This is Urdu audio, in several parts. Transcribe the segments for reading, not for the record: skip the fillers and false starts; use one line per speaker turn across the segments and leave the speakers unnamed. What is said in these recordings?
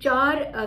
4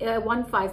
15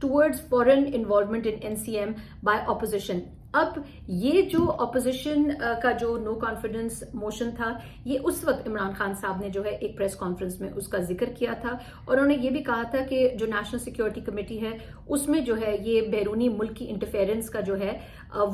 towards foreign involvement in NCM by opposition. اب یہ جو اپوزیشن کا جو نو کانفیڈنس موشن تھا یہ اس وقت عمران خان صاحب نے جو ہے ایک پریس کانفرنس میں اس کا ذکر کیا تھا اور انہوں نے یہ بھی کہا تھا کہ جو نیشنل سیکیورٹی کمیٹی ہے اس میں جو ہے یہ بیرونی ملک کی انٹرفیئرنس کا جو ہے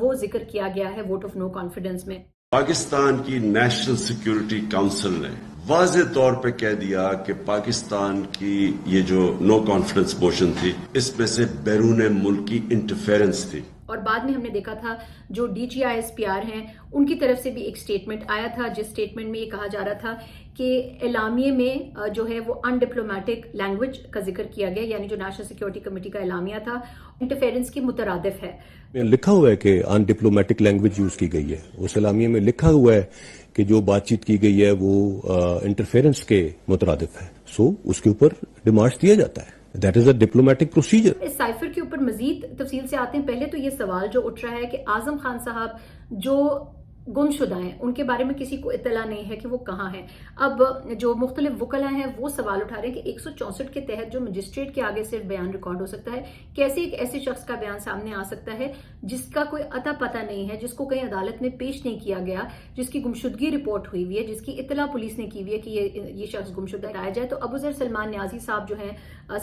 وہ ذکر کیا گیا ہے ووٹ آف نو کانفیڈنس میں.
پاکستان کی نیشنل سیکیورٹی کونسل نے واضح طور پہ کہہ دیا کہ پاکستان کی یہ جو نو کانفیڈنس موشن تھی اس میں سے بیرون ملک کی انٹرفیئرنس تھی.
اور بعد میں ہم نے دیکھا تھا جو DGISPR ہیں ان کی طرف سے بھی ایک سٹیٹمنٹ آیا تھا جس سٹیٹمنٹ میں یہ کہا جا رہا تھا کہ اعلامیے میں جو ہے وہ ان ڈپلومیٹک لینگویج کا ذکر کیا گیا یعنی جو نیشنل سیکیورٹی کمیٹی کا اعلامیہ تھا انٹرفیئرنس کی مترادف ہے.
لکھا ہوا ہے کہ ان ڈپلومیٹک لینگویج یوز کی گئی ہے. اس اعلامیے میں لکھا ہوا ہے کہ جو بات چیت کی گئی ہے وہ انٹرفیئرنس کے مترادف ہے. سو اس کے اوپر ڈیمانڈ دیا جاتا ہے. That is a diplomatic procedure.
اس سائفر کے اوپر مزید تفصیل سے آتے ہیں. پہلے تو یہ سوال جو اٹھ رہا ہے کہ اعظم خان صاحب جو گم شدہ ہیں ان کے بارے میں کسی کو اطلاع نہیں ہے کہ وہ کہاں ہیں. اب جو مختلف وکلا ہیں وہ سوال اٹھا رہے ہیں کہ 164 کے تحت جو مجسٹریٹ کے آگے صرف بیان ریکارڈ ہو سکتا ہے کیسے ایک ایسے شخص کا بیان سامنے آ سکتا ہے جس کا کوئی اتا پتہ نہیں ہے, جس کو کہیں عدالت میں پیش نہیں کیا گیا, جس کی گمشدگی رپورٹ ہوئی ہوئی ہے, جس کی اطلاع پولیس نے کی ہوئی ہے کہ یہ شخص گمشدہ لایا جائے. تو ابو ذر سلمان نیازی صاحب جو ہیں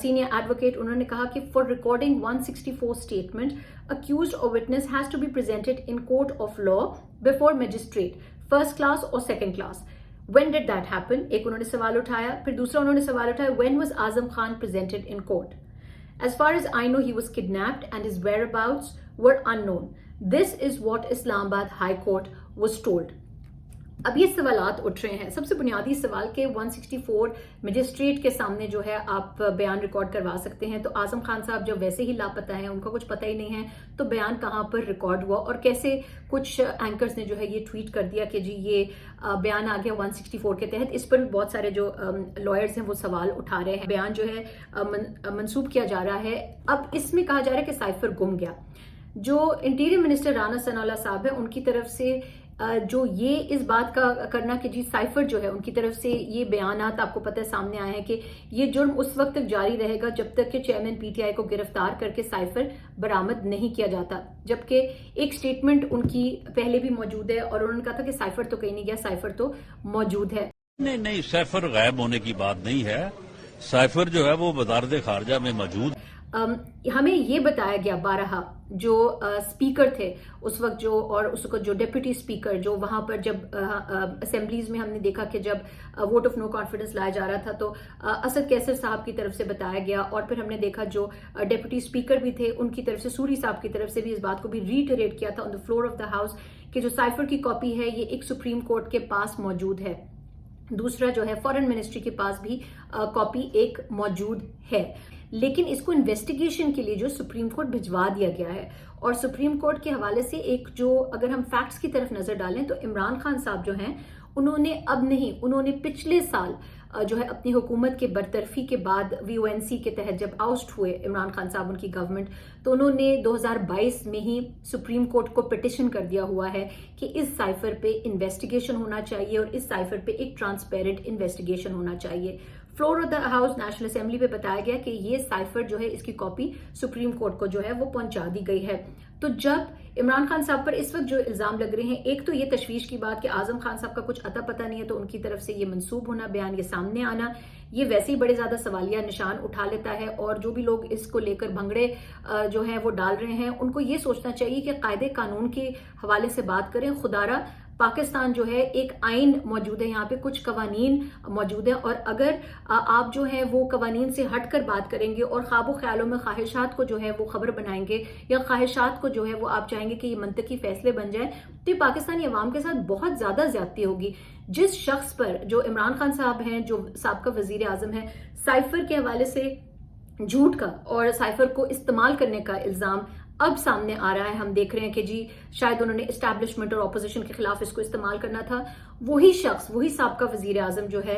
سینئر ایڈوکیٹ انہوں نے کہا کہ for recording 164 statement accused or witness has to be presented in court of law before magistrate, first class or second class. When did that happen? ایک انہوں نے سوال اٹھایا. پھر دوسرا انہوں نے سوال اٹھایا when was Azam Khan presented in court? As far as I know he was kidnapped and his whereabouts were unknown. This is what Islamabad High Court was told. اب یہ سوالات اٹھ رہے ہیں. سب سے بنیادی سوال کہ 164 مجسٹریٹ کے سامنے جو ہے آپ بیان ریکارڈ کروا سکتے ہیں, تو اعظم خان صاحب جب ویسے ہی لاپتہ ہیں, ان کا کچھ پتہ ہی نہیں ہے, تو بیان کہاں پر ریکارڈ ہوا اور کیسے کچھ اینکرز نے جو ہے یہ ٹویٹ کر دیا کہ جی یہ بیان آ گیا 164 کے تحت. اس پر بھی بہت سارے جو لائرز ہیں وہ سوال اٹھا رہے ہیں. بیان جو ہے منسوب کیا جا رہا ہے. اب اس میں کہا جا رہا ہے کہ سائفر گم گیا. جو انٹیریئر منسٹر رانا ثناء اللہ صاحب ہیں ان کی طرف سے جو یہ اس بات کا کرنا کہ جی سائفر جو ہے ان کی طرف سے یہ بیانات آپ کو پتہ ہے سامنے آئے ہیں کہ یہ جرم اس وقت تک جاری رہے گا جب تک کہ چیئرمین PTI کو گرفتار کر کے سائفر برآمد نہیں کیا جاتا. جبکہ ایک سٹیٹمنٹ ان کی پہلے بھی موجود ہے اور انہوں نے کہا تھا کہ سائفر تو کہیں نہیں گیا, سائفر تو موجود ہے.
نہیں سائفر غائب ہونے کی بات نہیں ہے. سائفر جو ہے وہ وزارت خارجہ میں موجود.
ہمیں یہ بتایا گیا بارہا جو اسپیکر تھے اس وقت جو اور اس کو جو ڈپٹی اسپیکر جو وہاں پر جب اسمبلیز میں ہم نے دیکھا کہ جب ووٹ آف نو کانفیڈنس لایا جا رہا تھا تو اسد کیسر صاحب کی طرف سے بتایا گیا اور پھر ہم نے دیکھا جو ڈپٹی اسپیکر بھی تھے ان کی طرف سے سوری صاحب کی طرف سے بھی اس بات کو بھی ریٹریٹ کیا تھا on the floor of the house کہ جو سائفر کی کاپی ہے یہ ایک سپریم کورٹ کے پاس موجود ہے. دوسرا جو ہے فارن منسٹری کے پاس بھی کاپی ایک موجود ہے. لیکن اس کو انویسٹیگیشن کے لیے جو سپریم کورٹ بھجوا دیا گیا ہے اور سپریم کورٹ کے حوالے سے ایک جو اگر ہم فیکٹس کی طرف نظر ڈالیں تو عمران خان صاحب جو ہیں انہوں نے اب نہیں, انہوں نے پچھلے سال جو ہے اپنی حکومت کے برطرفی کے بعد VONC کے تحت جب آؤسٹ ہوئے عمران خان صاحب ان کی گورنمنٹ تو انہوں نے 2022 میں ہی سپریم کورٹ کو پٹیشن کر دیا ہوا ہے کہ اس سائفر پہ انویسٹیگیشن ہونا چاہیے اور اس سائفر پہ ایک ٹرانسپیرنٹ انویسٹیگیشن ہونا چاہیے. Floor of the house national assembly پہ بتایا گیا کہ یہ سائفر جو ہے اس کی کاپی سپریم کورٹ کو جو ہے وہ پہنچا دی گئی ہے. تو جب عمران خان صاحب پر اس وقت جو الزام لگ رہے ہیں, ایک تو یہ تشویش کی بات کہ اعظم خان صاحب کا کچھ اتا پتہ نہیں ہے تو ان کی طرف سے یہ منسوب ہونا, بیان یہ سامنے آنا, یہ ویسے ہی بڑے زیادہ سوالیہ نشان اٹھا لیتا ہے. اور جو بھی لوگ اس کو لے کر بھنگڑے جو ہیں وہ ڈال رہے ہیں ان کو یہ سوچنا چاہیے کہ قاعدے قانون کے حوالے سے بات کریں. خدارہ پاکستان جو ہے ایک آئین موجود ہے, یہاں پہ کچھ قوانین موجود ہیں اور اگر آپ جو ہے وہ قوانین سے ہٹ کر بات کریں گے اور خواب و خیالوں میں خواہشات کو جو ہے وہ خبر بنائیں گے یا خواہشات کو جو ہے وہ آپ چاہیں گے کہ یہ منطقی فیصلے بن جائیں تو یہ پاکستانی عوام کے ساتھ بہت زیادہ زیادتی ہوگی. جس شخص پر جو عمران خان صاحب ہیں جو سابقہ وزیر اعظم ہیں, سائفر کے حوالے سے جھوٹ کا اور سائفر کو استعمال کرنے کا الزام اب سامنے آ رہا ہے. ہم دیکھ رہے ہیں کہ جی شاید انہوں نے اسٹیبلشمنٹ اور اپوزیشن کے خلاف اس کو استعمال کرنا تھا. وہی شخص، وہی سابقہ وزیر اعظم جو ہے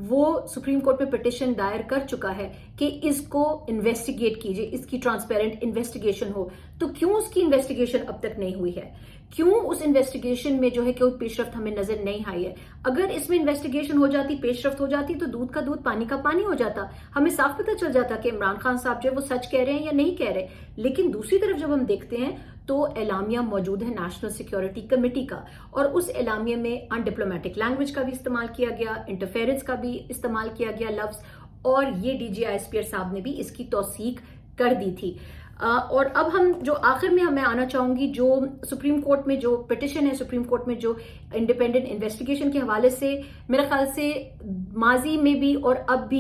وہ سپریم کورٹ میں پٹیشن دائر کر چکا ہے کہ اس کو انویسٹیگیٹ کیجئے، اس کی ٹرانسپیرنٹ انویسٹیگیشن ہو. تو کیوں اس کی انویسٹیگیشن اب تک نہیں ہوئی ہے؟ کیوں اس انویسٹیگیشن میں جو ہے کوئی پیش رفت ہمیں نظر نہیں آئی ہے؟ اگر اس میں انویسٹیگیشن ہو جاتی، پیش رفت ہو جاتی، تو دودھ کا دودھ پانی کا پانی ہو جاتا. ہمیں صاف پتہ چل جاتا کہ عمران خان صاحب جو ہے وہ سچ کہہ رہے ہیں یا نہیں کہہ رہے. لیکن دوسری طرف جب ہم دیکھتے ہیں تو اعلامیہ موجود ہے نیشنل سیکیورٹی کمیٹی کا، اور اس اعلامیہ میں ان ڈپلومیٹک لینگویج کا بھی استعمال کیا گیا، انٹرفیئرنس کا بھی استعمال کیا گیا لفظ، اور یہ D G I S P R صاحب نے بھی اس کی توثیق کر دی تھی. اور اب ہم جو آخر میں ہمیں آنا چاہوں گی، جو سپریم کورٹ میں جو پٹیشن ہے، سپریم کورٹ میں جو انڈیپینڈنٹ انویسٹیگیشن کے حوالے سے میرے خیال سے ماضی میں بھی اور اب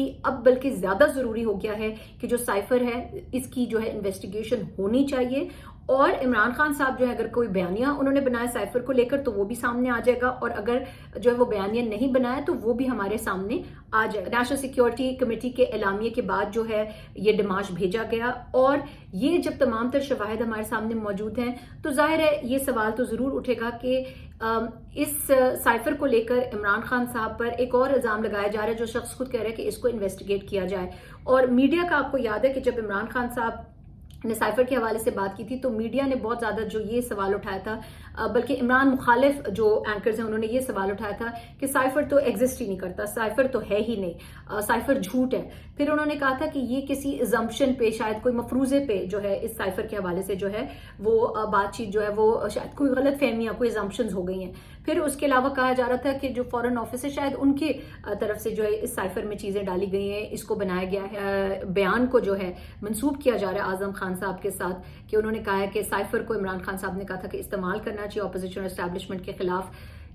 بلکہ زیادہ ضروری ہو گیا ہے کہ جو سائفر ہے اس کی جو ہے انویسٹیگیشن ہونی چاہیے. اور عمران خان صاحب جو ہے اگر کوئی بیانیہ انہوں نے بنایا سائفر کو لے کر تو وہ بھی سامنے آ جائے گا، اور اگر جو ہے وہ بیانیہ نہیں بنایا تو وہ بھی ہمارے سامنے آ جائے گا. نیشنل سیکیورٹی کمیٹی کے اعلامیے کے بعد جو ہے یہ ڈیمارش بھیجا گیا، اور یہ جب تمام تر شواہد ہمارے سامنے موجود ہیں تو ظاہر ہے یہ سوال تو ضرور اٹھے گا کہ اس سائفر کو لے کر عمران خان صاحب پر ایک اور الزام لگایا جا رہا ہے، جو شخص خود کہہ رہا ہے کہ اس کو انویسٹیگیٹ کیا جائے. اور میڈیا کا آپ کو یاد ہے کہ جب عمران خان صاحب نے سائفر کے حوالے سے بات کی تھی تو میڈیا نے بہت زیادہ جو یہ سوال اٹھایا تھا، بلکہ عمران مخالف جو اینکرز ہیں انہوں نے یہ سوال اٹھایا تھا کہ سائفر تو ایگزسٹ ہی نہیں کرتا، سائفر تو ہے ہی نہیں، سائفر جھوٹ ہے. پھر انہوں نے کہا تھا کہ یہ کسی ازمپشن پہ، شاید کوئی مفروضے پہ جو ہے اس سائفر کے حوالے سے جو ہے وہ بات چیت جو ہے وہ شاید کوئی غلط فہمیاں، کوئی ازمپشنز ہو گئی ہیں. پھر اس کے علاوہ کہا جا رہا تھا کہ جو فورن آفس ہے شاید ان کے طرف سے جو ہے اس سائفر میں چیزیں ڈالی گئی ہیں، اس کو بنایا گیا ہے، بیان کو جو ہے منسوب کیا جا رہا ہے اعظم خان صاحب کے ساتھ، کہ انہوں نے کہا ہے کہ سائفر کو عمران خان صاحب نے کہا تھا کہ استعمال کرنا چاہیے اپوزیشن اسٹیبلشمنٹ کے خلاف.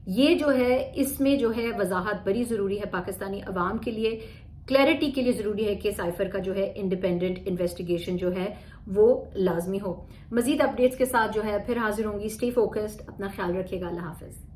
یہ جو ہے اس میں جو ہے وضاحت بڑی ضروری ہے پاکستانی عوام کے لیے، کلیئرٹی کے لیے ضروری ہے کہ سائفر کا جو ہے انڈیپینڈنٹ انویسٹیگیشن جو ہے وہ لازمی ہو. مزید اپڈیٹس کے ساتھ جو ہے پھر حاضر ہوں گی. اسٹے فوکسڈ، اپنا خیال رکھیے گا. اللہ حافظ.